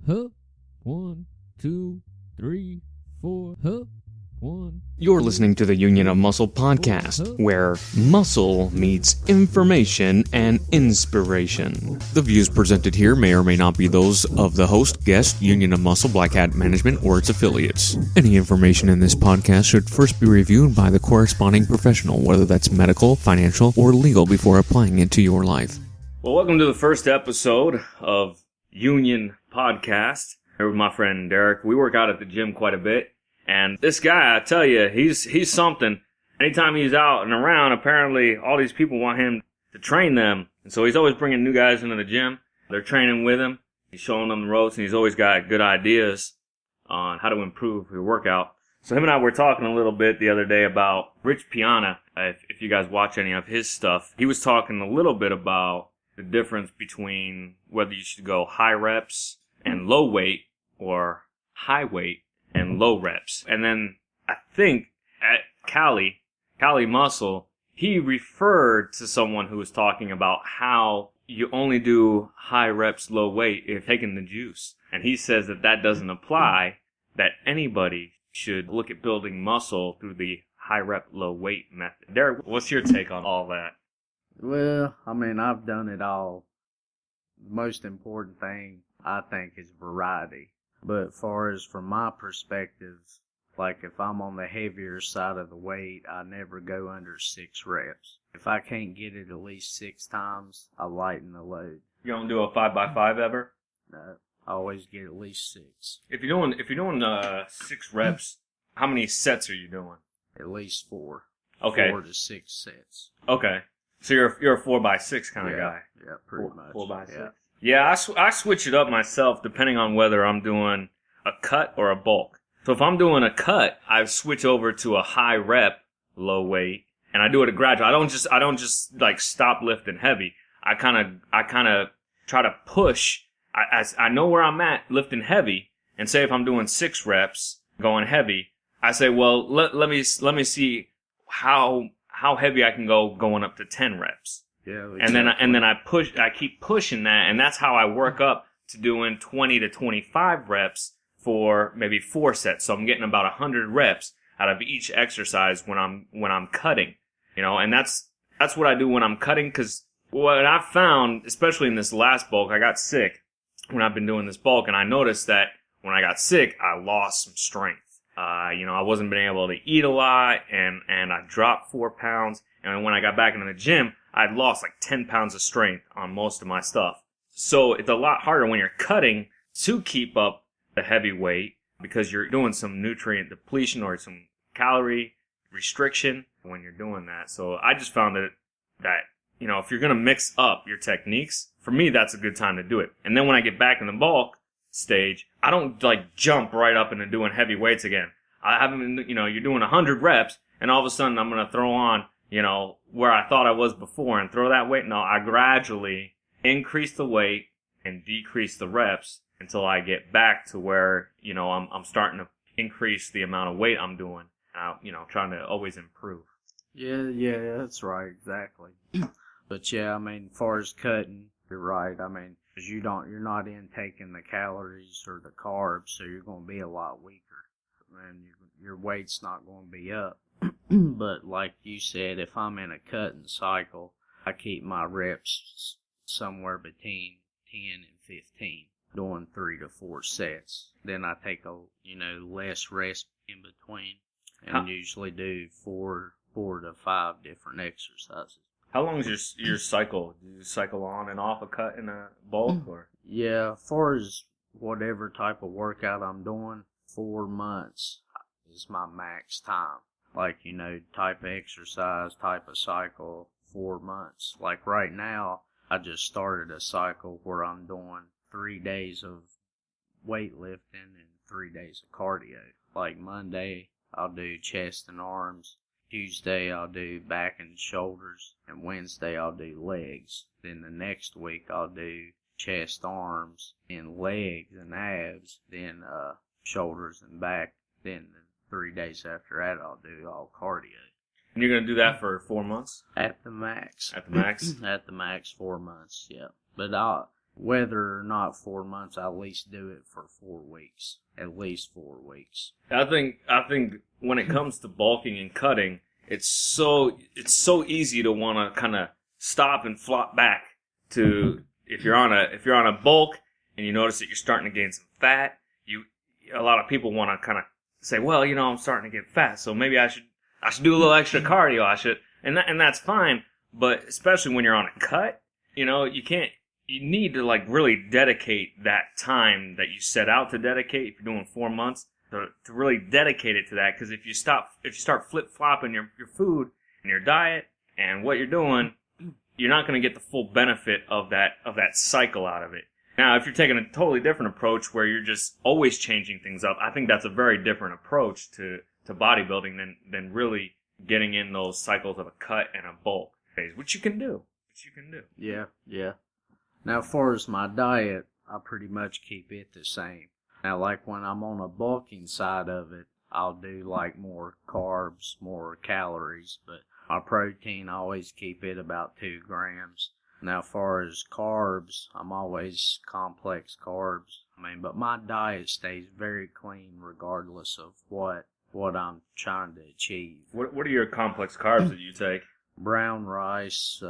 Huh? 1, 2, 3, 4. Huh? 1. You're listening to the Union of Muscle podcast, where muscle meets information and inspiration. The views presented here may or may not be those of the host, guest, Union of Muscle, Black Hat Management, or its affiliates. Any information in this podcast should first be reviewed by the corresponding professional, whether that's medical, financial, or legal, before applying it to your life. Well, welcome to the first episode of Union Podcast. Here with my friend Derek. We work out at the gym quite a bit. And this guy, I tell you, he's something. Anytime he's out and around, apparently all these people want him to train them. And so he's always bringing new guys into the gym. They're training with him. He's showing them the ropes, and he's always got good ideas on how to improve your workout. So him and I were talking a little bit the other day about Rich Piana. If you guys watch any of his stuff, he was talking a little bit about the difference between whether you should go high reps and low weight or high weight and low reps. And then I think at Cali Muscle, he referred to someone who was talking about how you only do high reps, low weight if taking the juice. And he says that that doesn't apply, that anybody should look at building muscle through the high rep, low weight method. Derek, what's your take on all that? Well, I mean, I've done it all. The most important thing, I think, is variety. But far as from my perspective, like if I'm on the heavier side of the weight, I never go under 6 reps. If I can't get it at least 6 times, I lighten the load. You don't do a 5x5 ever? No, I always get at least 6. If you're doing 6 reps, how many sets are you doing? At least 4. Okay. 4 to 6 sets. Okay. So you're a 4x6 kind of guy. Yeah, pretty much. 4x6. Yeah. Yeah, I switch it up myself depending on whether I'm doing a cut or a bulk. So if I'm doing a cut, I switch over to a high rep, low weight, and I do it a gradual. I don't just like stop lifting heavy. I kind of try to push. I know where I'm at lifting heavy, and say if I'm doing 6 reps going heavy, I say, well, let me see how heavy I can go going up to 10 reps. Yeah, exactly. And then I keep pushing that, and that's how I work up to doing 20 to 25 reps for maybe 4 sets. So I'm getting about 100 reps out of each exercise when I'm cutting, and that's what I do when I'm cutting, because what I've found, especially in this last bulk, I got sick when I've been doing this bulk, and I noticed that when I got sick, I lost some strength. I wasn't being able to eat a lot, and I dropped 4 pounds, and when I got back into the gym, I'd lost like 10 pounds of strength on most of my stuff. So it's a lot harder when you're cutting to keep up the heavy weight, because you're doing some nutrient depletion or some calorie restriction when you're doing that. So I just found that if you're going to mix up your techniques, for me, that's a good time to do it. And then when I get back in the bulk stage, I don't like jump right up into doing heavy weights again. I haven't, you're doing 100 reps, and all of a sudden I'm going to throw on, where I thought I was before and throw that weight. No, I gradually increase the weight and decrease the reps until I get back to where, I'm starting to increase the amount of weight I'm doing, trying to always improve. Yeah, that's right, exactly. But yeah, I mean, as far as cutting, you're right. I mean, because you're not intaking the calories or the carbs, so you're going to be a lot weaker, and your weight's not going to be up. But like you said, if I'm in a cutting cycle, I keep my reps somewhere between 10 and 15, doing 3 to 4 sets. Then I take less rest in between, and usually do 4 to 5 different exercises. How long is your cycle? Do you cycle on and off a cut in a bulk, or? Yeah, as far as whatever type of workout I'm doing, 4 months is my max time. Like, type of exercise, type of cycle, 4 months. Like right now, I just started a cycle where I'm doing 3 days of weightlifting and 3 days of cardio. Like Monday, I'll do chest and arms. Tuesday, I'll do back and shoulders. And Wednesday, I'll do legs. Then the next week, I'll do chest, arms, and legs and abs. Then shoulders and back. Then 3 days after that, I'll do all cardio. And you're going to do that for 4 months? At the max. At the max? At the max, 4 months, yeah. But whether or not 4 months, I at least do it for 4 weeks. At least 4 weeks. I think when it comes to bulking and cutting, it's so easy to want to kind of stop and flop back to if you're on a bulk and you notice that you're starting to gain some fat. A lot of people want to kind of say, well, I'm starting to get fat, so maybe I should do a little extra cardio. And that's fine. But especially when you're on a cut, you need to like really dedicate that time that you set out to dedicate. If you're doing 4 months, to really dedicate it to that. Because if you start flip flopping your food and your diet and what you're doing, you're not going to get the full benefit of that cycle out of it. Now, if you're taking a totally different approach where you're just always changing things up, I think that's a very different approach to bodybuilding than really getting in those cycles of a cut and a bulk phase, which you can do. Yeah. Now, as far as my diet, I pretty much keep it the same. Now, like when I'm on a bulking side of it, I'll do like more carbs, more calories, but my protein, I always keep it about 2 grams. Now, as far as carbs, I'm always complex carbs. But my diet stays very clean regardless of what I'm trying to achieve. What are your complex carbs that you take? Brown rice,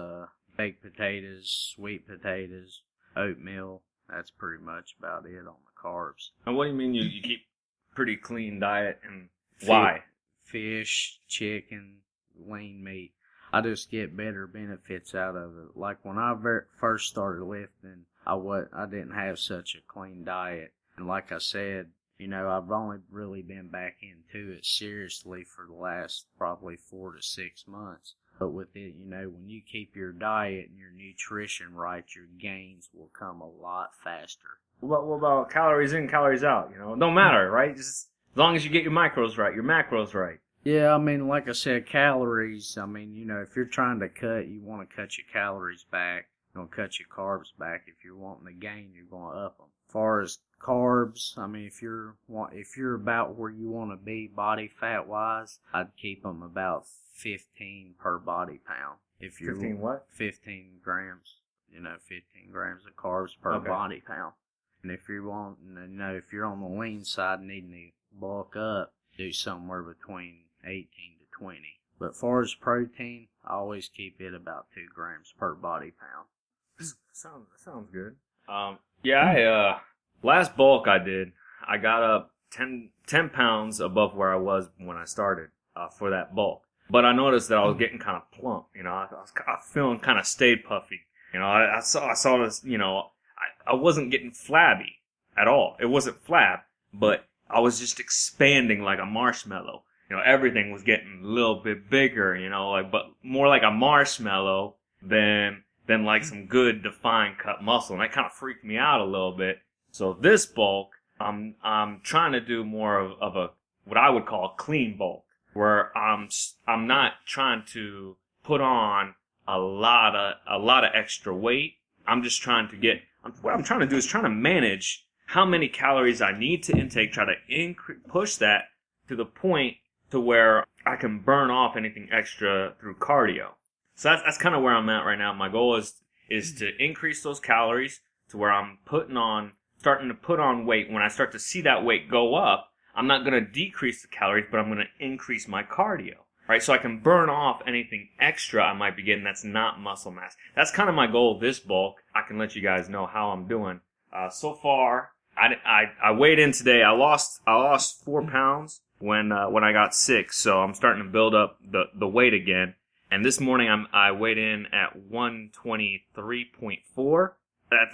baked potatoes, sweet potatoes, oatmeal. That's pretty much about it on the carbs. And what do you mean you keep pretty clean diet, and why? Fish, chicken, lean meat. I just get better benefits out of it. Like when I first started lifting, I didn't have such a clean diet. And like I said, I've only really been back into it seriously for the last probably 4 to 6 months. But with it, when you keep your diet and your nutrition right, your gains will come a lot faster. What about calories in, calories out? It don't matter, right? Just as long as you get your macros right, your macros right. Yeah, like I said, calories, if you're trying to cut, you want to cut your calories back. You want to cut your carbs back. If you're wanting to gain, you're going to up them. As far as carbs, if you're about where you want to be body fat wise, I'd keep them about 15 per body pound. If you're 15 what? 15 grams. 15 grams of carbs per body pound. And if you want, if you're on the lean side needing to bulk up, do somewhere between 18 to 20. But as far as protein, I always keep it about 2 grams per body pound. Sounds good. Last bulk I did, I got up 10 pounds above where I was when I started for that bulk. But I noticed that I was getting kind of plump. I was feeling kind of stayed puffy. I saw this. I wasn't getting flabby at all. It wasn't flab, but I was just expanding like a marshmallow. Everything was getting a little bit bigger. But more like a marshmallow than like some good defined cut muscle, and that kind of freaked me out a little bit. So this bulk, I'm trying to do more of a what I would call a clean bulk, where I'm not trying to put on a lot of extra weight. I'm just trying to what I'm trying to do is trying to manage how many calories I need to intake, try to push that to the point to where I can burn off anything extra through cardio. So that's kind of where I'm at right now. My goal is to increase those calories to where I'm starting to put on weight. When I start to see that weight go up, I'm not going to decrease the calories, but I'm going to increase my cardio. Right? So I can burn off anything extra I might be getting that's not muscle mass. That's kind of my goal this bulk. I can let you guys know how I'm doing. So far, I weighed in today. I lost 4 pounds when I got sick, so I'm starting to build up the weight again. And this morning I weighed in at 123.4.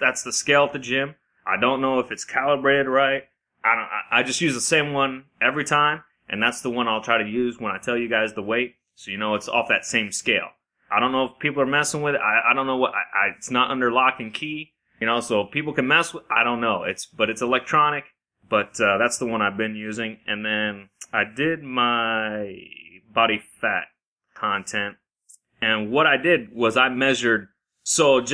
That's the scale at the gym. I don't know if it's calibrated right. I just use the same one every time, and that's the one I'll try to use when I tell you guys the weight, so it's off that same scale. I don't know if people are messing with it. I don't know it's not under lock and key, so people can mess with. I don't know. It's electronic, but that's the one I've been using. And then I did my body fat content, and what I did was I measured. So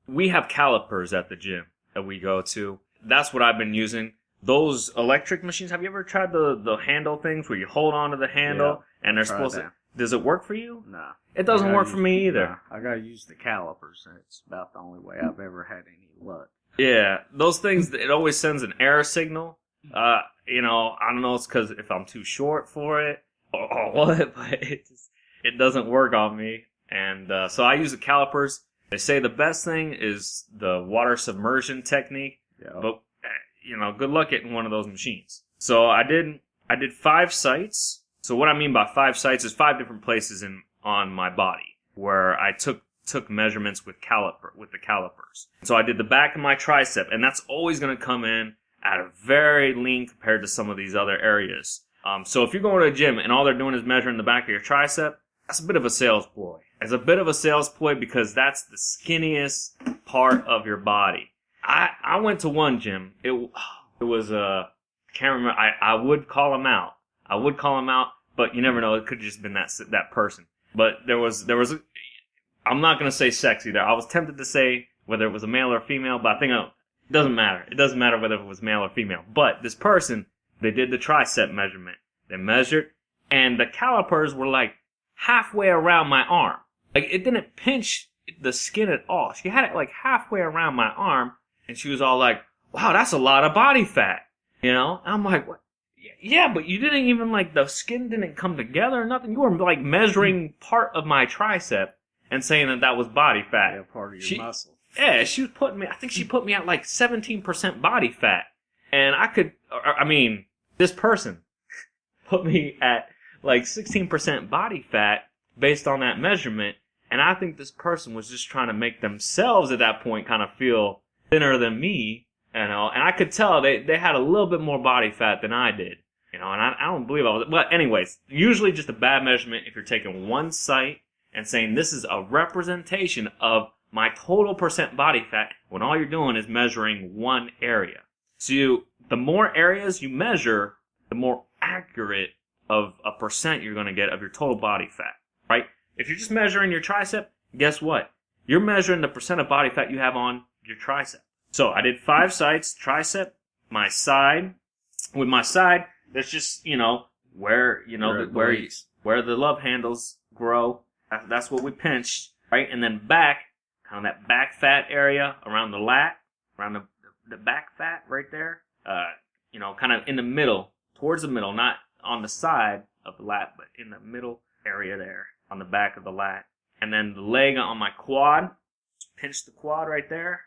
we have calipers at the gym that we go to. That's what I've been using. Those electric machines, have you ever tried the handle things where you hold on to the handle and they're supposed to, Does it work for you? Nah. It doesn't work for me either. Nah, I gotta use the calipers, and it's about the only way I've ever had any luck. Yeah, those things, it always sends an error signal. I don't know, it's because if I'm too short for it or what, but it doesn't work on me. And so I use the calipers. They say the best thing is the water submersion technique, but good luck getting one of those machines. So I did 5 sites. So what I mean by 5 sites is 5 different places on my body where I took measurements with the calipers. So I did the back of my tricep, and that's always going to come in at a very lean compared to some of these other areas. So if you're going to a gym and all they're doing is measuring the back of your tricep, that's a bit of a sales ploy. It's a bit of a sales ploy because that's the skinniest part of your body. I went to one gym. It was I can't remember. I would call him out. But you never know. It could have just been that person. But there was I'm not going to say sex either. I was tempted to say whether it was a male or female, but I think it doesn't matter. It doesn't matter whether it was male or female. But this person, they did the tricep measurement. They measured, and the calipers were like halfway around my arm. Like, it didn't pinch the skin at all. She had it like halfway around my arm, and she was all like, wow, that's a lot of body fat. And I'm like, what? Yeah, but you didn't even, like, the skin didn't come together or nothing. You were, like, measuring part of my tricep and saying that was body fat. Yeah, part of your muscle. Yeah, she was I think she put me at, like, 17% body fat. And this person put me at, like, 16% body fat based on that measurement. And I think this person was just trying to make themselves at that point kind of feel thinner than me. And I could tell they had a little bit more body fat than I did. And I don't believe I was. But anyways, usually just a bad measurement if you're taking one site and saying this is a representation of my total percent body fat when all you're doing is measuring one area. So the more areas you measure, the more accurate of a percent you're going to get of your total body fat, right? If you're just measuring your tricep, guess what? You're measuring the percent of body fat you have on your tricep. So I did 5 sites, tricep, my side. With my side, there's just, where the love handles grow. That's what we pinch, right? And then back, kind of that back fat area around the lat, around the back fat right there. Kind of in the middle, towards the middle, not on the side of the lat, but in the middle area there, on the back of the lat. And then the leg on my quad, pinch the quad right there.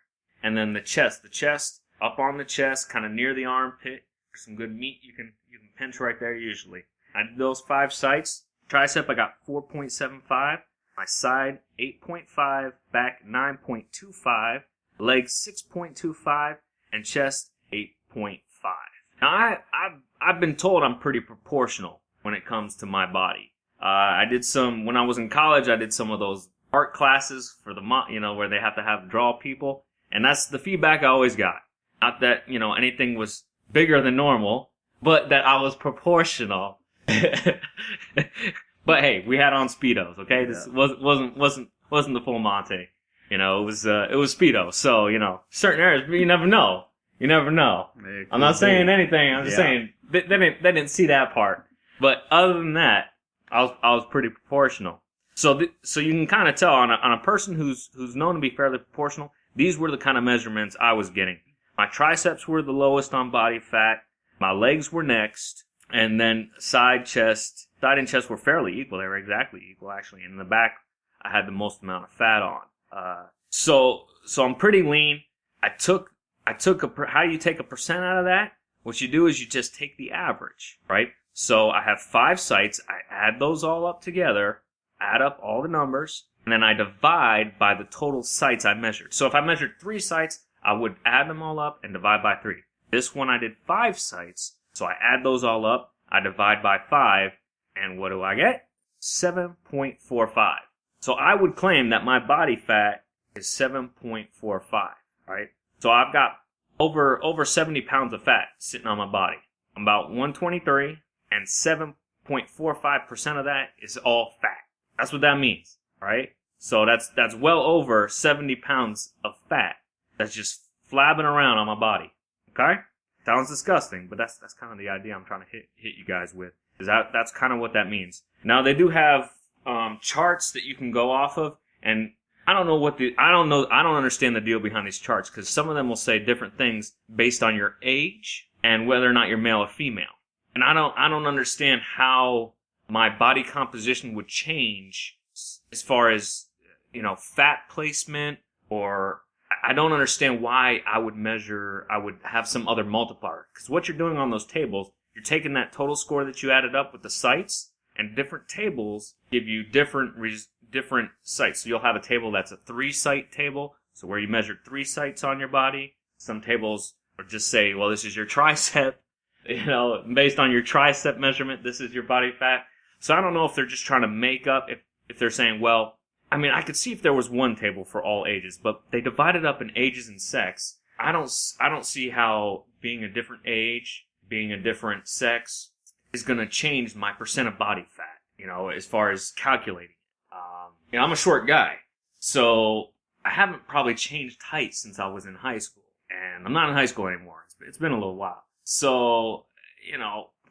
And then the chest up on the chest, kind of near the armpit. There's some good meat you can pinch right there usually. I did those 5 sites. Tricep, I got 4.75. My side, 8.5. Back, 9.25. Legs, 6.25. And chest, 8.5. Now, I've been told I'm pretty proportional when it comes to my body. I did when I was in college, I did some of those art classes for where they have to draw people. And that's the feedback I always got. Not that, anything was bigger than normal, but that I was proportional. But hey, we had on Speedos, okay? This wasn't the full Monte. It was Speedo. So, certain areas, you never know. I'm not saying anything. I'm just saying they didn't see that part. But other than that, I was pretty proportional. So you can kind of tell on a person who's known to be fairly proportional. These were the kind of measurements I was getting. My triceps were the lowest on body fat. My legs were next. And then side and chest were fairly equal. They were exactly equal, actually. And in the back, I had the most amount of fat on. So I'm pretty lean. How do you take a percent out of that? What you do is you just take the average, right? So I have 5 sites. I add those all up together, add up all the numbers, and then I divide by the total sites I measured. So if I measured 3 sites, I would add them all up and divide by 3. This one I did 5 sites, so I add those all up, I divide by 5, and what do I get? 7.45. So I would claim that my body fat is 7.45, right? So I've got over 70 pounds of fat sitting on my body. I'm about 123, and 7.45% of that is all fat. That's what that means. Right? So that's well over 70 pounds of fat that's just flabbing around on my body. Okay? Sounds disgusting, but that's kind of the idea I'm trying to hit you guys with. That's kind of what that means. Now they do have charts that you can go off of, and I don't understand the deal behind these charts, because some of them will say different things based on your age and whether or not you're male or female. And I don't understand how my body composition would change as far as, fat placement, or I don't understand why I would have some other multiplier. Because what you're doing on those tables, you're taking that total score that you added up with the sites, and different tables give you different sites. So you'll have a table that's a 3-site table, so where you measured 3 sites on your body. Some tables will just say, well, this is your tricep. Based on your tricep measurement, this is your body fat. So I don't know if they're just trying to make up, if they're saying, well, I mean, I could see if there was one table for all ages, but they divided up in ages and sex. I don't see how being a different age, being a different sex, is going to change my percent of body fat, as far as calculating. I'm a short guy, so I haven't probably changed height since I was in high school, and I'm not in high school anymore. It's been a little while. So,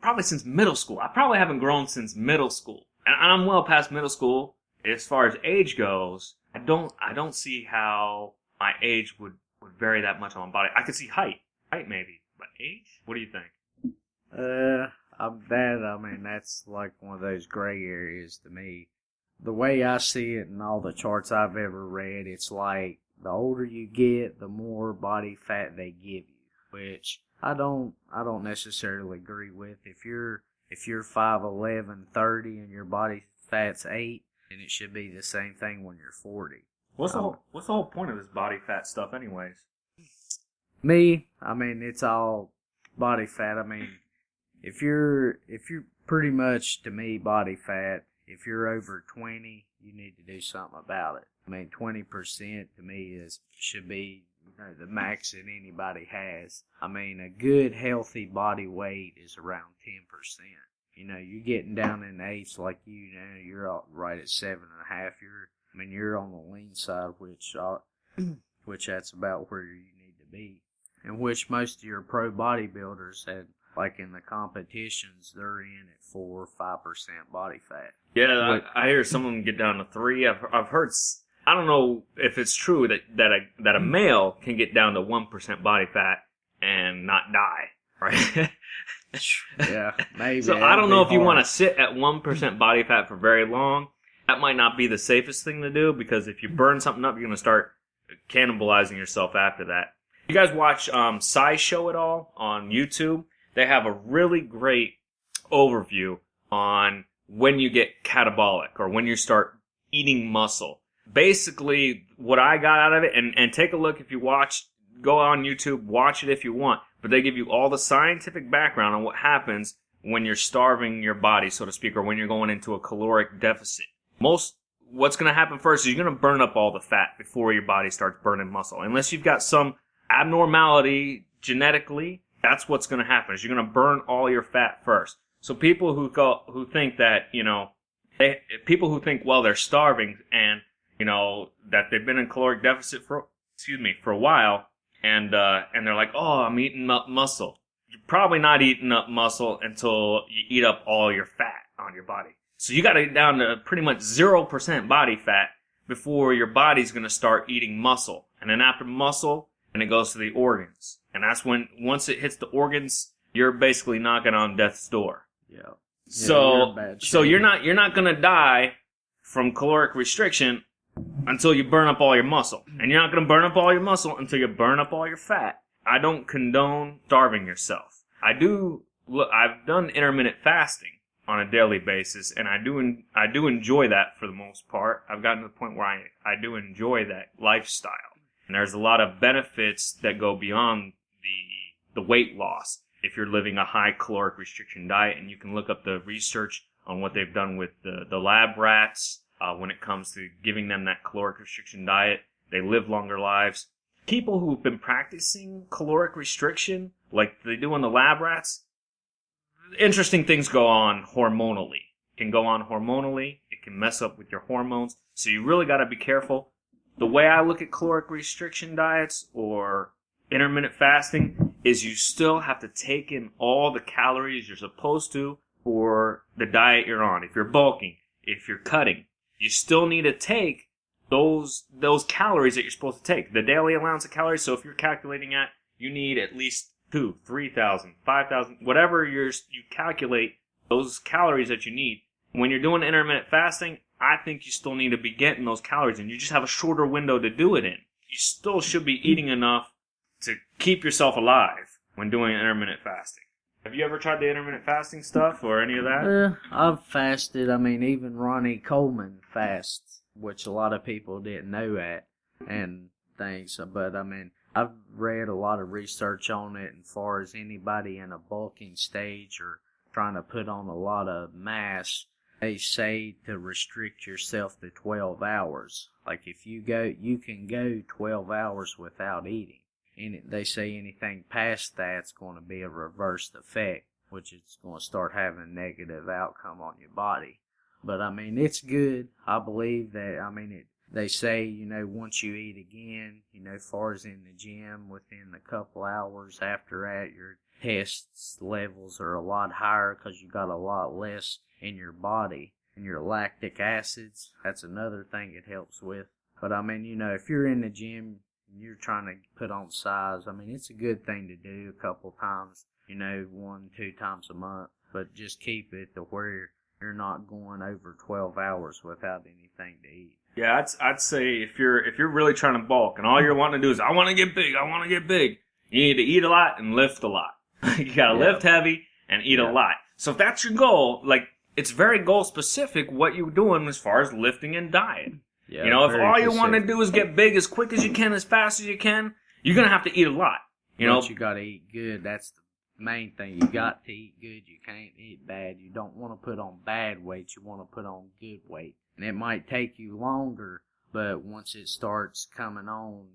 probably since middle school. I probably haven't grown since middle school. And I'm well past middle school. As far as age goes, I don't see how my age would vary that much on my body. I could see height maybe, but age? What do you think? That's like one of those gray areas to me. The way I see it in all the charts I've ever read, it's like the older you get, the more body fat they give you, which I don't necessarily agree with. If you're 5'11", 30 and your body fat's 8, then it should be the same thing when you're 40. What's the whole point of this body fat stuff anyways? It's all body fat. If you're pretty much, to me, body fat, if you're over 20, you need to do something about it. 20% to me should be the max that anybody has. A good healthy body weight is around 10%. You're getting down in age like you're right at 7.5. You're on the lean side, which that's about where you need to be. And which most of your pro bodybuilders had, like in the competitions, they're in at 4 or 5% body fat. Yeah, I hear some of them get down to 3. I've heard. I don't know if it's true that a male can get down to 1% body fat and not die, right? Yeah, maybe. So I don't know if you want to sit at 1% body fat for very long. That might not be the safest thing to do, because if you burn something up, you're going to start cannibalizing yourself after that. You guys watch SciShow at all on YouTube? They have a really great overview on when you get catabolic, or when you start eating muscle. Basically, what I got out of it, and take a look if you watch, go on YouTube, watch it if you want, but they give you all the scientific background on what happens when you're starving your body, so to speak, or when you're going into a caloric deficit. What's going to happen first is you're going to burn up all the fat before your body starts burning muscle. Unless you've got some abnormality genetically, that's what's going to happen, is you're going to burn all your fat first. So people who think that, people who think, well, they're starving and, that they've been in caloric deficit for a while, and they're like, oh, I'm eating up muscle. You're probably not eating up muscle until you eat up all your fat on your body. So you got to get down to pretty much 0% body fat before your body's going to start eating muscle. And then after muscle, and it goes to the organs. And that's when, once it hits the organs, you're basically knocking on death's door. Yeah. So you're not going to die from caloric restriction until you burn up all your muscle. And you're not going to burn up all your muscle until you burn up all your fat. I don't condone starving yourself. I've done intermittent fasting on a daily basis, and I do enjoy that for the most part. I've gotten to the point where I do enjoy that lifestyle. And there's a lot of benefits that go beyond the weight loss if you're living a high caloric restriction diet, and you can look up the research on what they've done with the lab rats when it comes to giving them that caloric restriction diet. They live longer lives. People who've been practicing caloric restriction, like they do in the lab rats, interesting things go on hormonally. It can go on hormonally. It can mess up with your hormones. So you really got to be careful. The way I look at caloric restriction diets or intermittent fasting is you still have to take in all the calories you're supposed to for the diet you're on. If you're bulking, if you're cutting. You still need to take those calories that you're supposed to take. The daily allowance of calories, so if you're calculating at, you need at least 2,000, 3,000, 5,000, whatever you calculate those calories that you need. When you're doing intermittent fasting, I think you still need to be getting those calories in. You just have a shorter window to do it in. You still should be eating enough to keep yourself alive when doing intermittent fasting. Have you ever tried the intermittent fasting stuff or any of that? I've fasted. I mean, even Ronnie Coleman fasts, which a lot of people didn't know that and things. But, I mean, I've read a lot of research on it as far as anybody in a bulking stage or trying to put on a lot of mass. They say to restrict yourself to 12 hours. Like if you can go 12 hours without eating. And they say anything past that's going to be a reversed effect, which is going to start having a negative outcome on your body. But I mean, it's good. I believe that, I mean, they say, you know, once you eat again, you know, as far as in the gym, within a couple hours after that, your test levels are a lot higher because you got a lot less in your body. And your lactic acids, that's another thing it helps with. But I mean, you know, if you're in the gym and you're trying to put on size, I mean, it's a good thing to do a couple times, you know, 1-2 times a month. But just keep it to where you're not going over 12 hours without anything to eat. Yeah, I'd say if you're really trying to bulk and all you're wanting to do is I want to get big, you need to eat a lot and lift a lot. You gotta lift heavy and eat a lot. So if that's your goal, like, it's very goal specific what you're doing as far as lifting and diet. Yeah, you know, if all you want to do is get big as quick as you can, as fast as you can, you're gonna have to eat a lot. You know, you gotta eat good. That's the main thing. You got to eat good. You can't eat bad. You don't want to put on bad weight. You want to put on good weight. And it might take you longer, but once it starts coming on,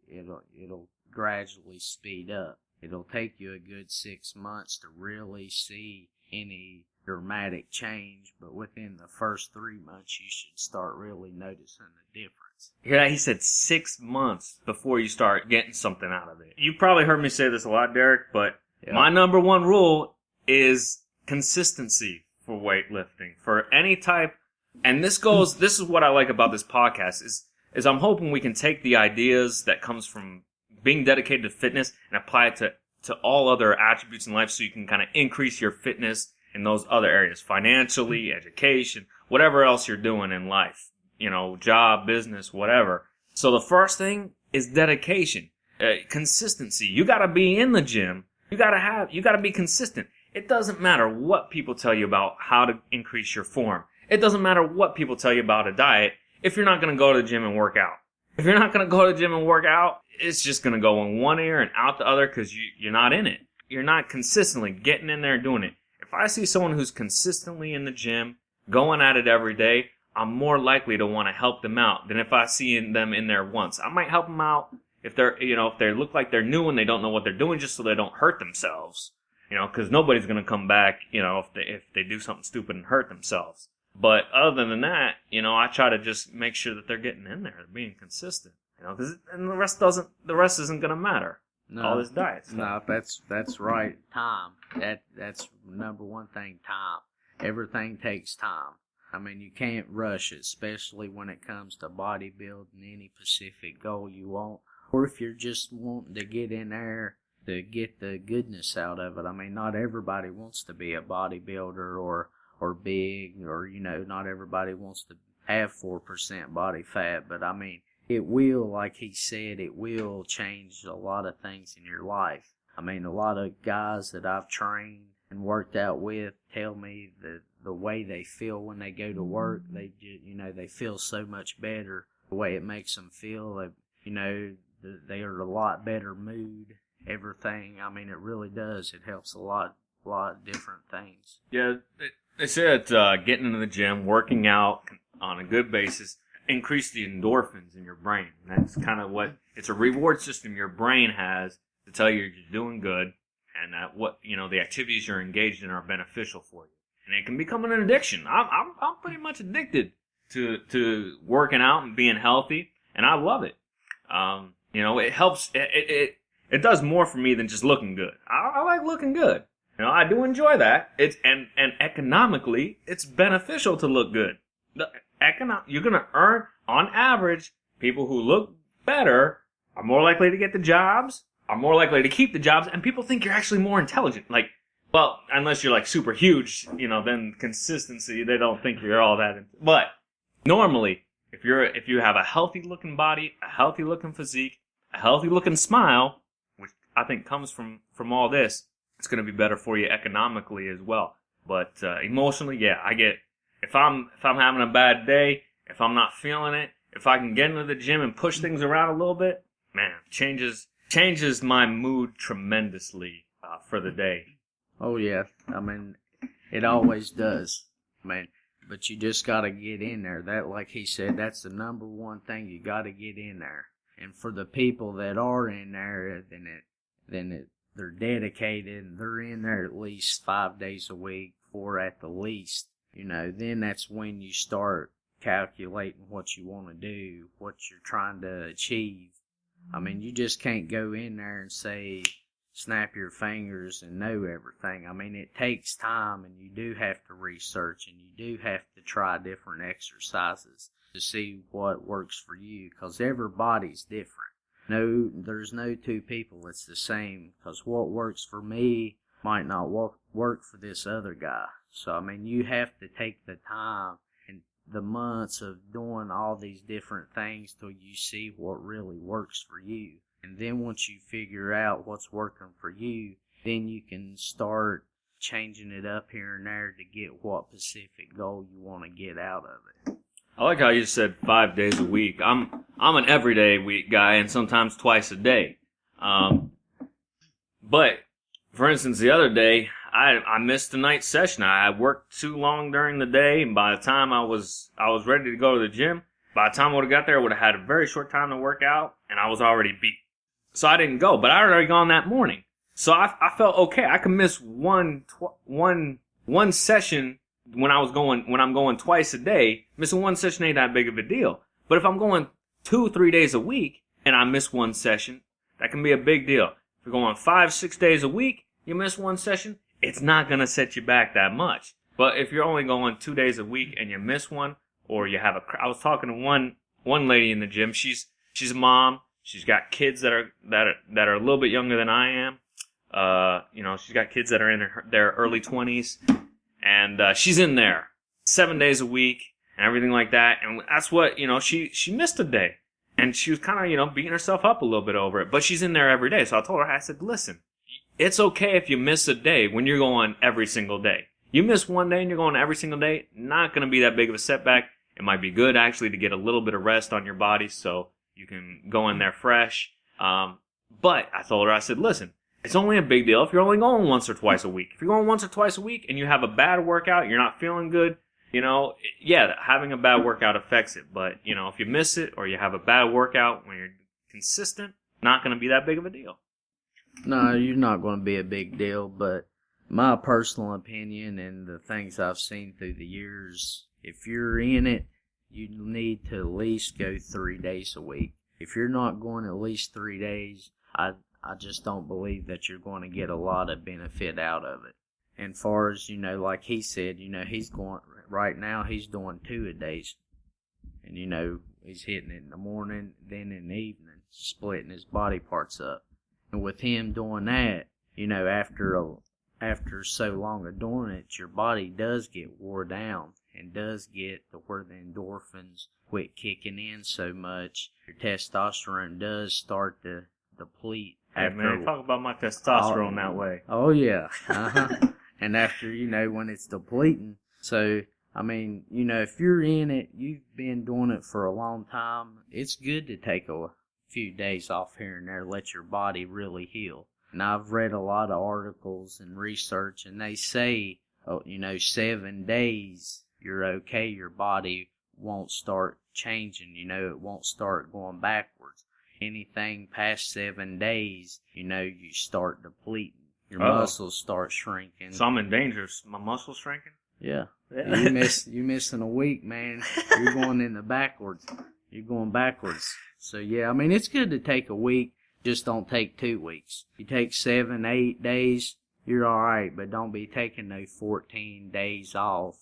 it'll gradually speed up. It'll take you a good 6 months to really see any dramatic change, but within the first 3 months, you should start really noticing the difference. Yeah, he said 6 months before you start getting something out of it. You probably heard me say this a lot, Derek, but my number one rule is consistency for weightlifting, for any type. And this is what I like about this podcast is I'm hoping we can take the ideas that comes from being dedicated to fitness and apply it to all other attributes in life so you can kind of increase your fitness in those other areas, financially, education, whatever else you're doing in life, you know, job, business, whatever. So the first thing is dedication, consistency. You got to be in the gym. You got to be consistent. It doesn't matter what people tell you about how to increase your form. It doesn't matter what people tell you about a diet if you're not going to go to the gym and work out. If you're not going to go to the gym and work out, it's just going to go in one ear and out the other because you're not in it. You're not consistently getting in there and doing it. If I see someone who's consistently in the gym, going at it every day, I'm more likely to want to help them out than if I see them in there once. I might help them out if they look like they're new and they don't know what they're doing, just so they don't hurt themselves. You know, because nobody's going to come back, you know, if they do something stupid and hurt themselves. But other than that, you know, I try to just make sure that they're getting in there, they're being consistent. You know, and the rest isn't going to matter. No, all this diet stuff. No, that's right. Time. That's number one thing. Time. Everything takes time. I mean, you can't rush it, especially when it comes to bodybuilding, any specific goal you want, or if you're just wanting to get in there to get the goodness out of it. I mean, not everybody wants to be a bodybuilder or big, or, you know, not everybody wants to have 4% body fat, but I mean, it will, like he said, it will change a lot of things in your life. I mean, a lot of guys that I've trained and worked out with tell me that the way they feel when they go to work, they feel so much better. The way it makes them feel, they are a lot better mood, everything. I mean, it really does. It helps a lot of different things. Yeah, they said getting into the gym, working out on a good basis, increase the endorphins in your brain. That's kind of what it's a reward system your brain has to tell you you're doing good and that the activities you're engaged in are beneficial for you. And it can become an addiction. I'm pretty much addicted to working out and being healthy, and I love it. It helps. It does more for me than just looking good. I like looking good. You know, I do enjoy that. And economically, it's beneficial to look good. You're gonna earn, on average, people who look better are more likely to get the jobs, are more likely to keep the jobs, and people think you're actually more intelligent. Like, well, unless you're like super huge, then consistency, they don't think you're all that. But normally, if you have a healthy looking body, a healthy looking physique, a healthy looking smile, which I think comes from all this, it's going to be better for you economically as well. But emotionally, yeah, I get, if I'm having a bad day, if I'm not feeling it, if I can get into the gym and push things around a little bit, man, changes my mood tremendously for the day. Oh yeah, I mean, it always does. I mean, but you just got to get in there. That, like he said, that's the number one thing. You got to get in there. And for the people that are in there, they're dedicated and they're in there at least 5 days a week, 4 at the least. Then that's when you start calculating what you want to do, what you're trying to achieve. I mean, you just can't go in there and say, snap your fingers and know everything. I mean, it takes time, and you do have to research, and you do have to try different exercises to see what works for you, because everybody's different. No, there's no two people that's the same, because what works for me might not work for this other guy. So, I mean, you have to take the time and the months of doing all these different things till you see what really works for you. And then once you figure out what's working for you, then you can start changing it up here and there to get what specific goal you want to get out of it. I like how you said 5 days a week. I'm an everyday week guy, and sometimes twice a day. But for instance, the other day I missed the night session. I worked too long during the day, and by the time I was ready to go to the gym, by the time I would have got there, I would have had a very short time to work out, and I was already beat. So I didn't go, but I had already gone that morning. So I felt okay. I could miss one session when I'm going twice a day. Missing one session ain't that big of a deal. But if I'm going 2-3 days a week and I miss one session, that can be a big deal. If you're going 5-6 days a week, you miss one session, it's not going to set you back that much. But if you're only going 2 days a week and you miss one, or you have I was talking to one lady in the gym. She's a mom. She's got kids that are a little bit younger than I am. She's got kids that are in their early 20s, and she's in there 7 days a week and everything like that. And that's what, she missed a day, and she was kind of, beating herself up a little bit over it. But she's in there every day. So I told her, I said, listen, it's okay if you miss a day when you're going every single day. You miss one day and you're going every single day, not going to be that big of a setback. It might be good actually to get a little bit of rest on your body so you can go in there fresh. But I told her, I said, listen, it's only a big deal if you're only going once or twice a week. If you're going once or twice a week and you have a bad workout, you're not feeling good, having a bad workout affects it. But, if you miss it or you have a bad workout when you're consistent, not going to be that big of a deal. No, you're not going to be a big deal, but my personal opinion and the things I've seen through the years, if you're in it, you need to at least go 3 days a week. If you're not going at least 3 days, I just don't believe that you're going to get a lot of benefit out of it. And far as, like he said, he's going, right now he's doing 2 a days. And, he's hitting it in the morning, then in the evening, splitting his body parts up. And with him doing that, after so long of doing it, your body does get wore down and does get to where the endorphins quit kicking in so much. Your testosterone does start to deplete. Hey, man, talk about my testosterone that way. Oh, yeah. And after, when it's depleting. So, I mean, if you're in it, you've been doing it for a long time, it's good to take a few days off here and there, let your body really heal. And I've read a lot of articles and research, and they say, 7 days, you're okay, your body won't start changing, it won't start going backwards. Anything past 7 days, you start depleting. Your muscles start shrinking. So I'm in danger. My muscles shrinking? Yeah. You missing a week, man. You're going in the backwards. You're going backwards. So yeah, I mean, it's good to take a week. Just don't take 2 weeks. You take 7, 8 days, you're alright, but don't be taking no 14 days off.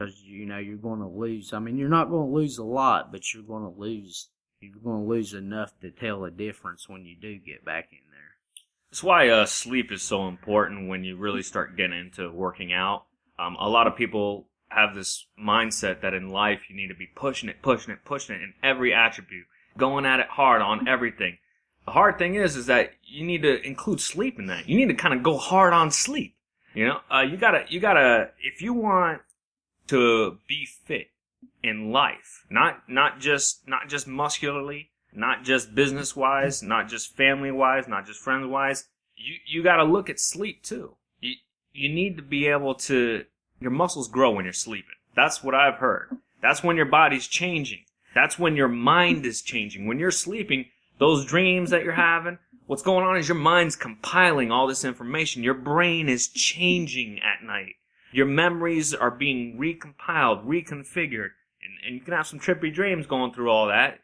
because you're going to lose. I mean, you're not going to lose a lot, but you're going to lose. You're going to lose enough to tell a difference when you do get back in there. That's why sleep is so important when you really start getting into working out. A lot of people have this mindset that in life you need to be pushing it in every attribute, going at it hard on everything. The hard thing is that you need to include sleep in that. You need to kind of go hard on sleep. You gotta, if you want to be fit in life, not just muscularly, not just business wise, not just family wise, not just friends wise, you gotta look at sleep too. You need to be able to, your muscles grow when you're sleeping. That's what I've heard. That's when your body's changing. That's when your mind is changing. When you're sleeping, those dreams that you're having, what's going on is your mind's compiling all this information. Your brain is changing at night. Your memories are being recompiled, reconfigured, and you can have some trippy dreams going through all that.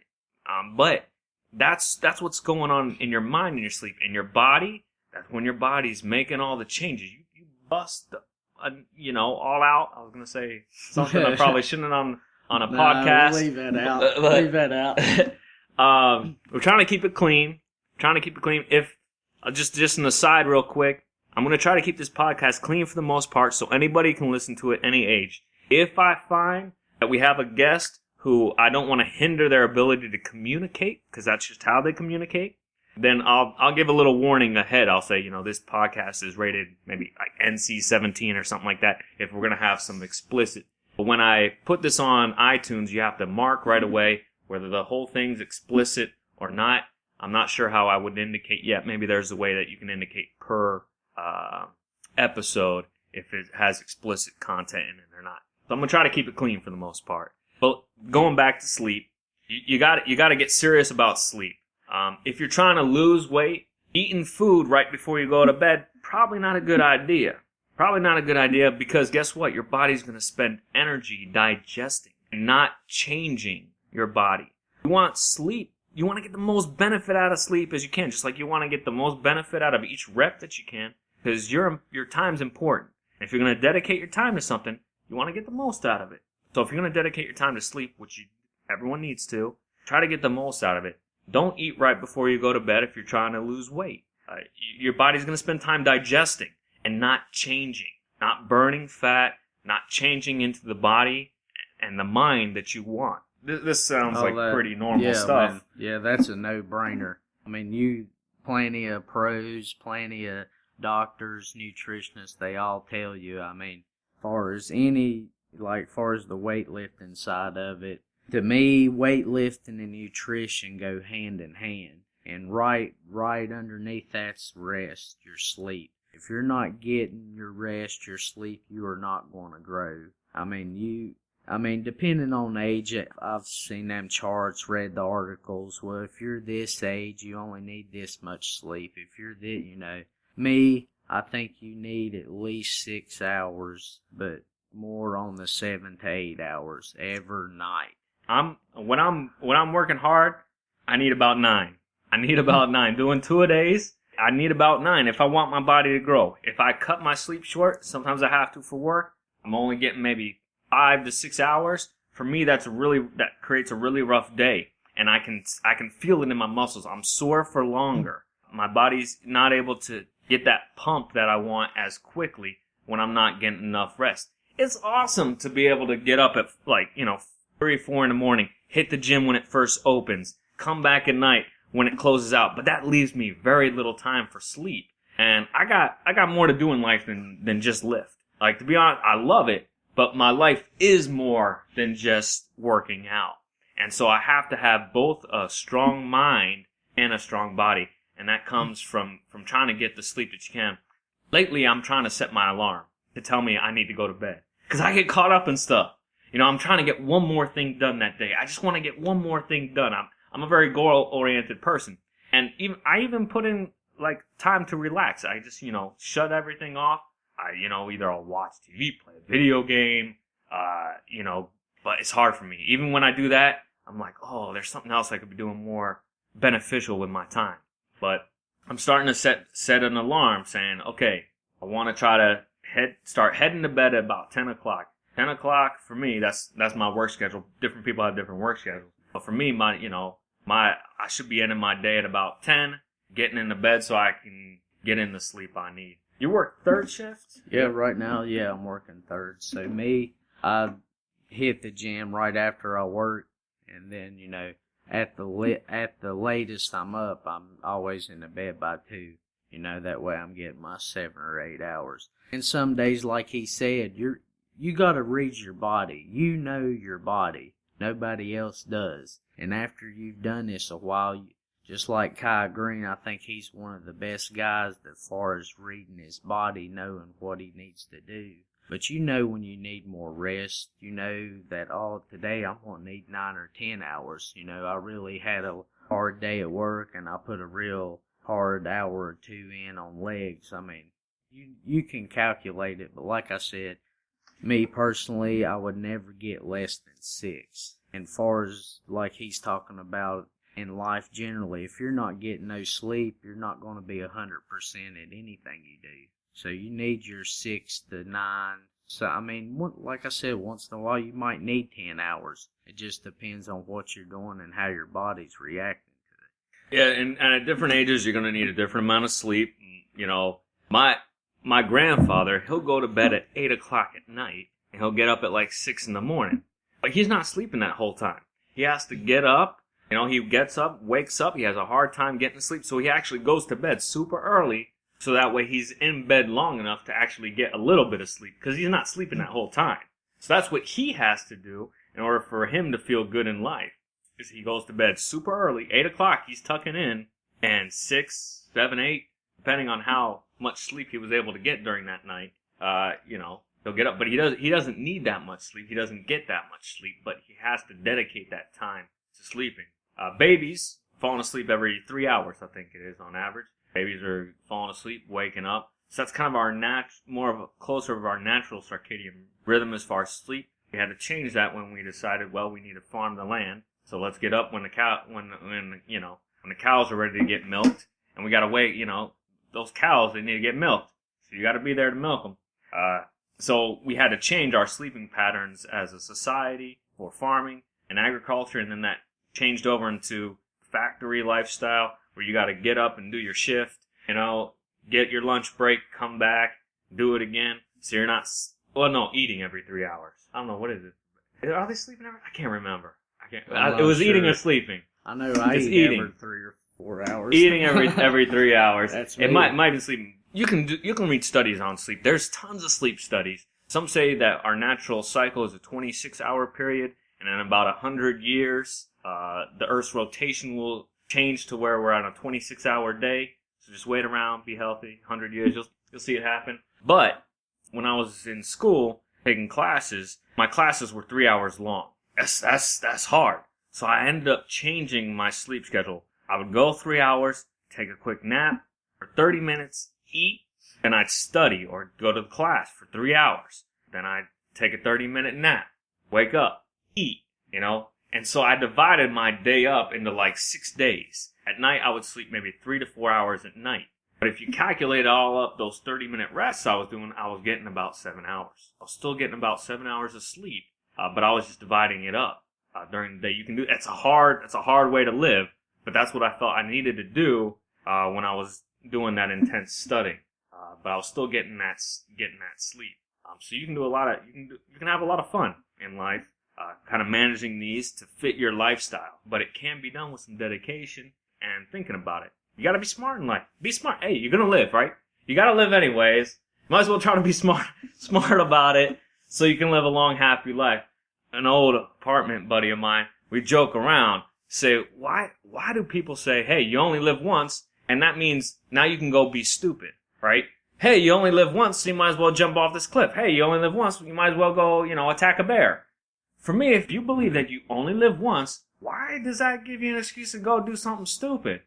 But that's what's going on in your mind in your sleep. In your body, that's when your body's making all the changes. You bust, all out. I was gonna say something I probably shouldn't on a podcast. Leave that out. Leave that out. We're trying to keep it clean. If just an aside real quick, I'm going to try to keep this podcast clean for the most part so anybody can listen to it any age. If I find that we have a guest who I don't want to hinder their ability to communicate, because that's just how they communicate, then I'll give a little warning ahead. I'll say, this podcast is rated maybe like NC-17 or something like that if we're going to have some explicit. But when I put this on iTunes, you have to mark right away whether the whole thing's explicit or not. I'm not sure how I would indicate yet. Maybe there's a way that you can indicate per episode if it has explicit content in it or not. So I'm going to try to keep it clean for the most part. But going back to sleep, you got to get serious about sleep. If you're trying to lose weight, eating food right before you go to bed, probably not a good idea. Probably not a good idea because guess what? Your body's going to spend energy digesting and not changing your body. You want sleep. You want to get the most benefit out of sleep as you can, just like you want to get the most benefit out of each rep that you can, because your time's important. And if you're going to dedicate your time to something, you want to get the most out of it. So if you're going to dedicate your time to sleep, which everyone needs to, try to get the most out of it. Don't eat right before you go to bed if you're trying to lose weight. Your body's going to spend time digesting and not changing, not burning fat, not changing into the body and the mind that you want. This sounds like pretty normal stuff. Man. Yeah, that's a no-brainer. I mean, plenty of pros, plenty of doctors, nutritionists, they all tell you, far as the weightlifting side of it, to me, weightlifting and nutrition go hand in hand. And right underneath that's rest, your sleep. If you're not getting your rest, your sleep, you are not going to grow. Depending on age, I've seen them charts, read the articles. Well, if you're this age, you only need this much sleep. If you're me, I think you need at least 6 hours, but more on the 7 to 8 hours every night. When I'm working hard, I need about 9. Doing 2-a-days, I need about 9 if I want my body to grow. If I cut my sleep short, sometimes I have to for work, I'm only getting maybe 5 to 6 hours. For me, that creates a really rough day, and I can feel it in my muscles. I'm sore for longer. My body's not able to get that pump that I want as quickly when I'm not getting enough rest. It's awesome to be able to get up at 3, 4 in the morning, hit the gym when it first opens, come back at night when it closes out. But that leaves me very little time for sleep. And I got more to do in life than just lift. Like, to be honest, I love it, but my life is more than just working out. And so I have to have both a strong mind and a strong body. And that comes from trying to get the sleep that you can. Lately, I'm trying to set my alarm to tell me I need to go to bed. Because I get caught up in stuff. I'm trying to get one more thing done that day. I just want to get one more thing done. I'm a very goal-oriented person. And I even put in, time to relax. I just, shut everything off. Either I'll watch TV, play a video game, but it's hard for me. Even when I do that, I'm like, oh, there's something else I could be doing more beneficial with my time. But I'm starting to set an alarm saying, okay, I want to try to start heading to bed at about 10 o'clock. 10 o'clock for me, that's my work schedule. Different people have different work schedules. But for me, I should be ending my day at about 10, getting into bed so I can get in the sleep I need. You work third shift? Yeah, right now, I'm working third. So I hit the gym right after I work, and then, at the latest I'm up, I'm always in the bed by 2. That way I'm getting my 7 or 8 hours. And some days, like he said, you gotta read your body. You know your body. Nobody else does. And after you've done this a while, just like Kai Green, I think he's one of the best guys as far as reading his body, knowing what he needs to do. But you know when you need more rest. You know that, today I'm going to need 9 or 10 hours. I really had a hard day at work, and I put a real hard hour or 2 in on legs. I mean, you can calculate it, but like I said, me personally, I would never get less than 6. And far as like he's talking about in life generally, if you're not getting no sleep, you're not going to be 100% at anything you do. So you need your 6 to 9. So, I mean, like I said, once in a while you might need 10 hours. It just depends on what you're doing and how your body's reacting to it. Yeah, and at different ages, you're going to need a different amount of sleep. My grandfather, he'll go to bed at 8 o'clock at night, and he'll get up at like 6 in the morning. But he's not sleeping that whole time. He has to get up. He gets up, wakes up. He has a hard time getting to sleep, so he actually goes to bed super early, so that way he's in bed long enough to actually get a little bit of sleep, because he's not sleeping that whole time. So that's what he has to do in order for him to feel good in life, is he goes to bed super early, 8 o'clock, he's tucking in, and 6, 7, 8, depending on how much sleep he was able to get during that night, he'll get up. But he doesn't need that much sleep. He doesn't get that much sleep, but he has to dedicate that time to sleeping. Babies falling asleep every 3 hours, I think it is on average. Babies are falling asleep, waking up. So that's kind of our closer of our natural circadian rhythm as far as sleep. We had to change that when we decided, well, we need to farm the land. So let's get up when the cows are ready to get milked, and we gotta wait. Those cows, they need to get milked, so you gotta be there to milk them. So we had to change our sleeping patterns as a society for farming and agriculture, and then that changed over into factory lifestyle, where you gotta get up and do your shift, get your lunch break, come back, do it again. So you're not, eating every 3 hours. I don't know, what is it? Are they sleeping every? I can't remember. It was eating or sleeping. I know I eat every 3 or 4 hours. Eating every 3 hours. That's it might be sleeping. You can read studies on sleep. There's tons of sleep studies. Some say that our natural cycle is a 26-hour period, and in about 100 years, the Earth's rotation will change to where we're on a 26-hour day. So just wait around, be healthy. 100 years, you'll see it happen. But when I was in school taking classes, my classes were 3 hours long. That's hard. So I ended up changing my sleep schedule. I would go 3 hours, take a quick nap for 30 minutes, eat, then I'd study or go to the class for 3 hours. Then I'd take a 30-minute nap, wake up, eat, And so I divided my day up into like 6 days. At night, I would sleep maybe 3 to 4 hours at night. But if you calculate all up those 30-minute rests I was doing, I was getting about 7 hours. I was still getting about 7 hours of sleep, but I was just dividing it up during the day. You can do that's a hard way to live, but that's what I felt I needed to do when I was doing that intense studying. But I was still getting that sleep. So you can do you can have a lot of fun in life, kind of managing these to fit your lifestyle. But it can be done with some dedication and thinking about it. You gotta be smart in life. Be smart. Hey, you're gonna live, right? You gotta live anyways. Might as well try to be smart about it, so you can live a long, happy life. An old apartment buddy of mine, we joke around, say, why do people say, hey, you only live once, and that means now you can go be stupid, right? Hey, you only live once, so you might as well jump off this cliff. Hey, you only live once, you might as well go, attack a bear. For me, if you believe that you only live once, why does that give you an excuse to go do something stupid?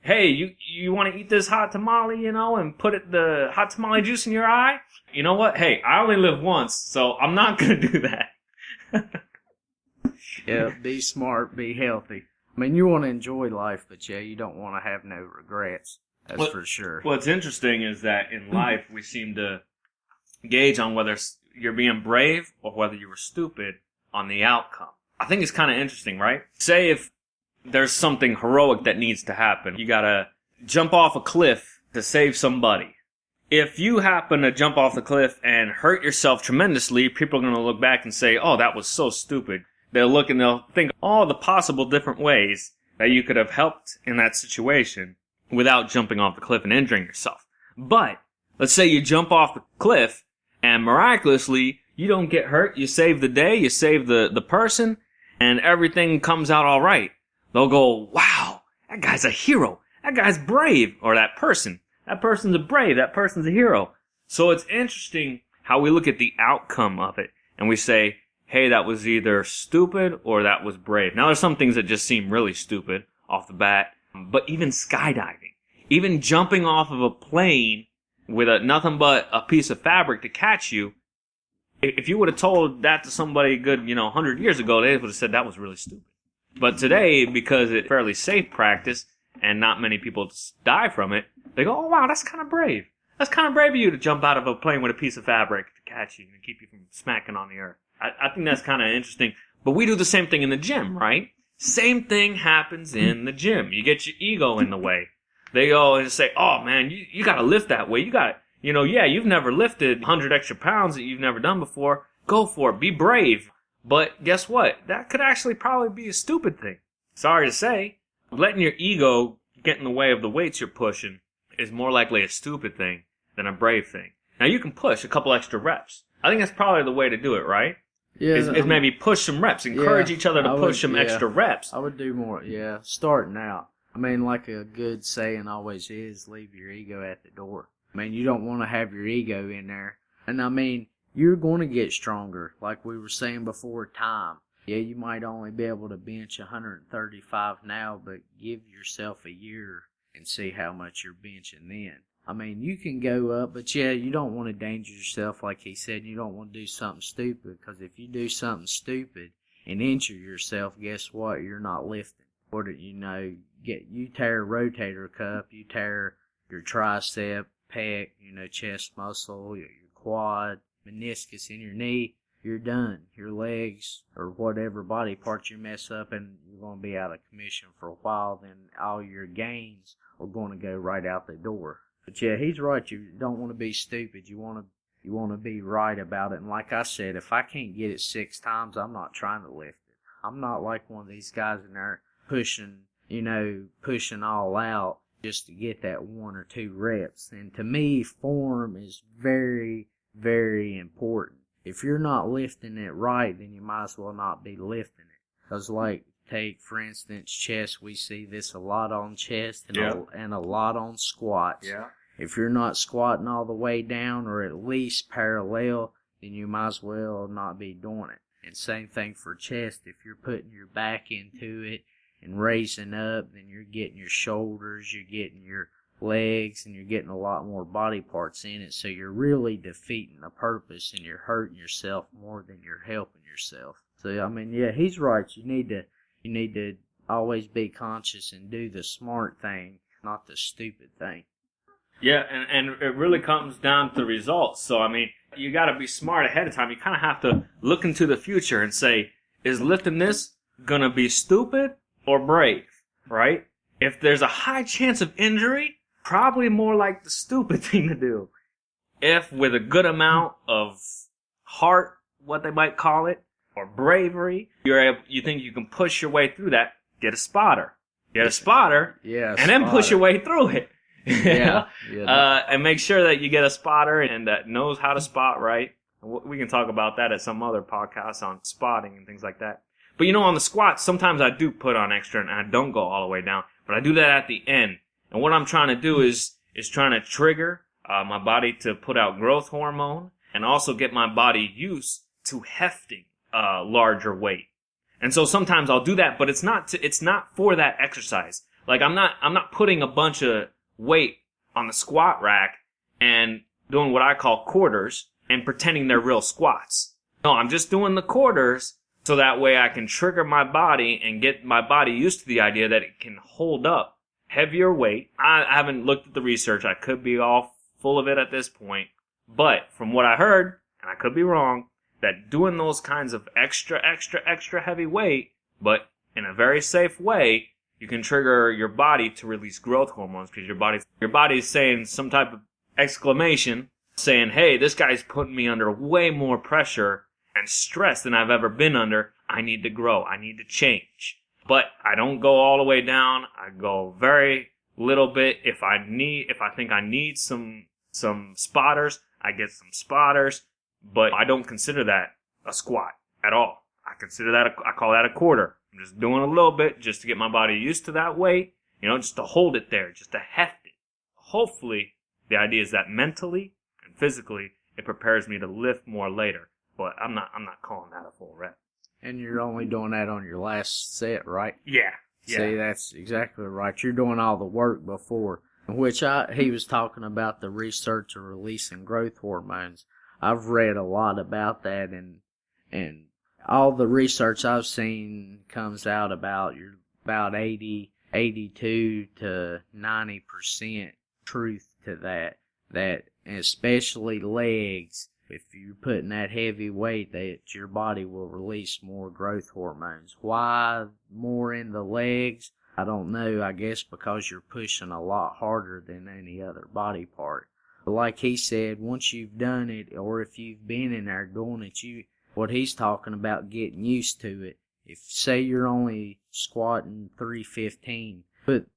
Hey, you want to eat this hot tamale, and put the hot tamale juice in your eye? You know what? Hey, I only live once, so I'm not going to do that. Yeah, be smart, be healthy. I mean, you want to enjoy life, but you don't want to have no regrets. That's for sure. What's interesting is that in life, we seem to gauge on whether, you're being brave or whether you were stupid on the outcome. I think it's kind of interesting, right? Say if there's something heroic that needs to happen. You gotta jump off a cliff to save somebody. If you happen to jump off the cliff and hurt yourself tremendously, people are going to look back and say, oh, that was so stupid. They'll look and they'll think all the possible different ways that you could have helped in that situation without jumping off the cliff and injuring yourself. But let's say you jump off the cliff and miraculously you don't get hurt. You save the day, you save the person, and everything comes out all right. They'll go, wow, that guy's a hero. That guy's brave. Or that person's a brave. That person's a hero. So it's interesting how we look at the outcome of it and we say, hey, that was either stupid or that was brave. Now, there's some things that just seem really stupid off the bat, but even skydiving, even jumping off of a plane with nothing but a piece of fabric to catch you, if you would have told that to somebody good, 100 years ago, they would have said that was really stupid. But today, because it's fairly safe practice and not many people die from it, they go, oh, wow, that's kind of brave. That's kind of brave of you to jump out of a plane with a piece of fabric to catch you and keep you from smacking on the earth. I think that's kind of interesting. But we do the same thing in the gym, right? Same thing happens in the gym. You get your ego in the way. They go and say, oh, man, you got to lift that way. You got to, you've never lifted 100 extra pounds that you've never done before. Go for it. Be brave. But guess what? That could actually probably be a stupid thing. Sorry to say. Letting your ego get in the way of the weights you're pushing is more likely a stupid thing than a brave thing. Now, you can push a couple extra reps. I think that's probably the way to do it, right? Yeah. Is maybe push some reps. Encourage each other to push some extra reps. I would do more, starting out. I mean, like a good saying always is, leave your ego at the door. I mean, you don't want to have your ego in there. And I mean, you're going to get stronger. Like we were saying before, time. Yeah, you might only be able to bench 135 now, but give yourself a year and see how much you're benching then. I mean, you can go up, but you don't want to danger yourself, like he said. You don't want to do something stupid, because if you do something stupid and injure yourself, guess what? You're not lifting. Or you tear a rotator cuff, you tear your tricep, pec, chest muscle, your quad, meniscus in your knee, you're done. Your legs or whatever body parts you mess up, and you're going to be out of commission for a while. Then all your gains are going to go right out the door. But he's right. You don't want to be stupid. You want to be right about it. And like I said, if I can't get it 6 times, I'm not trying to lift it. I'm not like one of these guys in there pushing all out just to get that 1 or 2 reps. And to me, form is very, very important. If you're not lifting it right, then you might as well not be lifting it. Because take, for instance, chest. We see this a lot on chest and a lot on squats. Yeah. If you're not squatting all the way down or at least parallel, then you might as well not be doing it. And same thing for chest. If you're putting your back into it and raising up, then you're getting your shoulders, you're getting your legs, and you're getting a lot more body parts in it. So you're really defeating the purpose, and you're hurting yourself more than you're helping yourself. So, I mean, he's right. You need to always be conscious and do the smart thing, not the stupid thing. Yeah, and it really comes down to results. So, I mean, you got to be smart ahead of time. You kind of have to look into the future and say, is lifting this going to be stupid or brave, right? If there's a high chance of injury, probably more like the stupid thing to do. If with a good amount of heart, what they might call it, or bravery, you think you can push your way through that, get a spotter. Get a spotter, and then push your way through it. And make sure that you get a spotter and that knows how to spot right. We can talk about that at some other podcast on spotting and things like that. But on the squats, sometimes I do put on extra and I don't go all the way down. But I do that at the end. And what I'm trying to do is trying to trigger my body to put out growth hormone and also get my body used to hefting larger weight. And so sometimes I'll do that, but it's not for that exercise. Like I'm not putting a bunch of weight on the squat rack and doing what I call quarters and pretending they're real squats. No, I'm just doing the quarters so that way I can trigger my body and get my body used to the idea that it can hold up heavier weight. I haven't looked at the research. I could be all full of it at this point. But from what I heard, and I could be wrong, that doing those kinds of extra heavy weight, but in a very safe way, you can trigger your body to release growth hormones because your body's saying some type of exclamation saying, hey, this guy's putting me under way more pressure and stress than I've ever been under. I need to grow. I need to change. But I don't go all the way down. I go very little bit. If I think I need some spotters, I get some spotters. But I don't consider that a squat at all. I call that a quarter. I'm just doing a little bit just to get my body used to that weight, just to hold it there, just to heft it. Hopefully, the idea is that mentally and physically, it prepares me to lift more later. But I'm not calling that a full rep. And you're only doing that on your last set, right? Yeah. See, that's exactly right. You're doing all the work before, which he was talking about the research of releasing growth hormones. I've read a lot about that, and all the research I've seen comes out about 82 to 90% truth to that especially legs. If you're putting that heavy weight, that your body will release more growth hormones. Why more in the legs? I don't know. I guess because you're pushing a lot harder than any other body part. But like he said, once you've done it, or if you've been in there doing it, what he's talking about, getting used to it. If, say, you're only squatting 315, put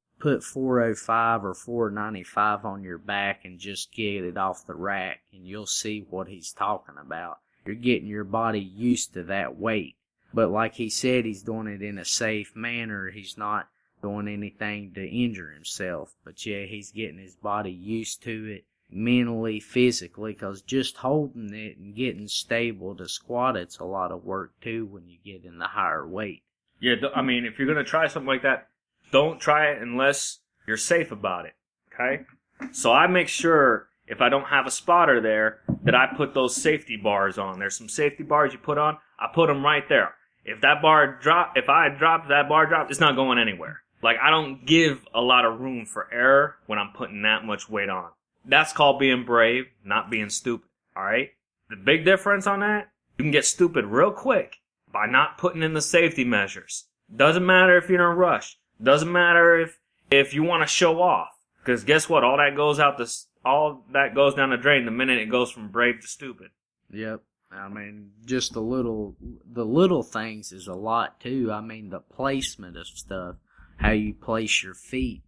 405 or 495 on your back and just get it off the rack, and you'll see what he's talking about. You're getting your body used to that weight. But like he said, he's doing it in a safe manner. He's not doing anything to injure himself. But yeah, he's getting his body used to it mentally, physically, because just holding it and getting stable to squat, it's a lot of work too when you get in the higher weight. Yeah, I mean, if you're going to try something like that, don't try it unless you're safe about it, okay? So I make sure, if I don't have a spotter there, that I put those safety bars on. There's some safety bars you put on. I put them right there. If I drop, that bar drop, it's not going anywhere. Like, I don't give a lot of room for error when I'm putting that much weight on. That's called being brave, not being stupid, alright? The big difference on that, you can get stupid real quick by not putting in the safety measures. Doesn't matter if you're in a rush. Doesn't matter if you want to show off. Because guess what? All that goes down the drain the minute it goes from brave to stupid. Yep. I mean, just the little things is a lot too. I mean, the placement of stuff, how you place your feet.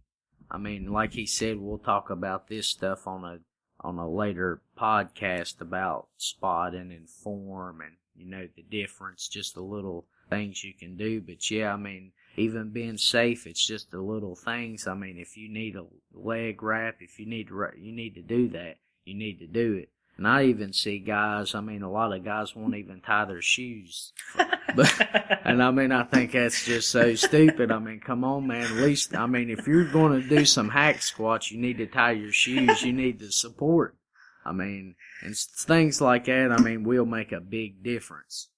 I mean, like he said, we'll talk about this stuff on a later podcast about spotting and form and, the difference, just the little things you can do. But yeah, I mean, even being safe, it's just the little things. I mean, if you need a leg wrap, if you need to do that, you need to do it. And I even see guys, I mean, a lot of guys won't even tie their shoes. And I mean, I think that's just so stupid. I mean, come on, man. At least, I mean, if you're going to do some hack squats, you need to tie your shoes. You need to support. I mean, and things like that, I mean, will make a big difference.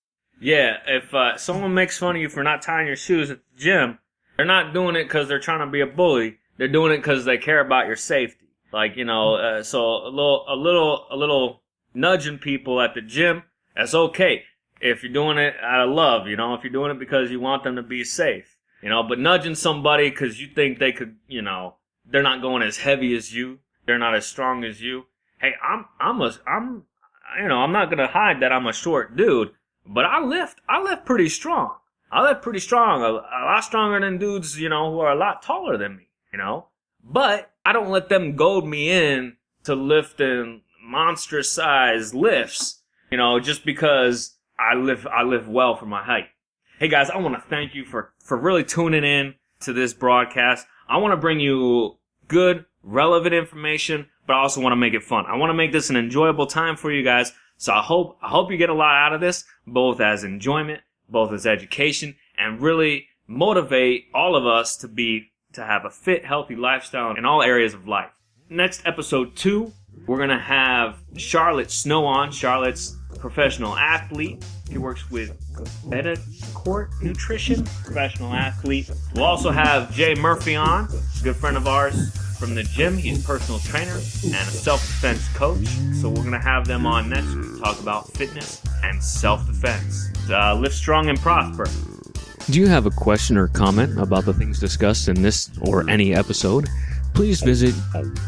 Yeah, if someone makes fun of you for not tying your shoes at the gym, they're not doing it because they're trying to be a bully. They're doing it because they care about your safety. Like, so a little nudging people at the gym, that's okay. If you're doing it out of love, if you're doing it because you want them to be safe, but nudging somebody because you think they could, they're not going as heavy as you, they're not as strong as you. Hey, I'm not gonna hide that I'm a short dude, but I lift pretty strong. A lot stronger than dudes, who are a lot taller than me, But I don't let them goad me in to lifting monstrous size lifts, just because I live well for my height. Hey guys, I want to thank you for really tuning in to this broadcast. I want to bring you good, relevant information, but I also want to make it fun. I want to make this an enjoyable time for you guys. So I hope you get a lot out of this, both as enjoyment, both as education, and really motivate all of us to have a fit, healthy lifestyle in all areas of life. Next, episode 2, we're going to have Charlotte Snow on. Charlotte's a professional athlete. He works with Betancourt Nutrition, professional athlete. We'll also have Jay Murphy on, a good friend of ours from the gym. He's a personal trainer and a self-defense coach. So we're going to have them on next week to talk about fitness and self-defense. Live strong and prosper. Do you have a question or comment about the things discussed in this or any episode? Please visit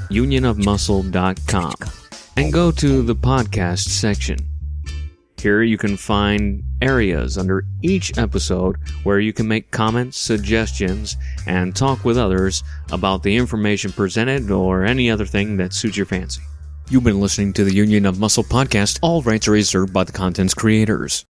unionofmuscle.com and go to the podcast section. Here you can find areas under each episode where you can make comments, suggestions, and talk with others about the information presented or any other thing that suits your fancy. You've been listening to the Union of Muscle podcast. All rights are reserved by the content's creators.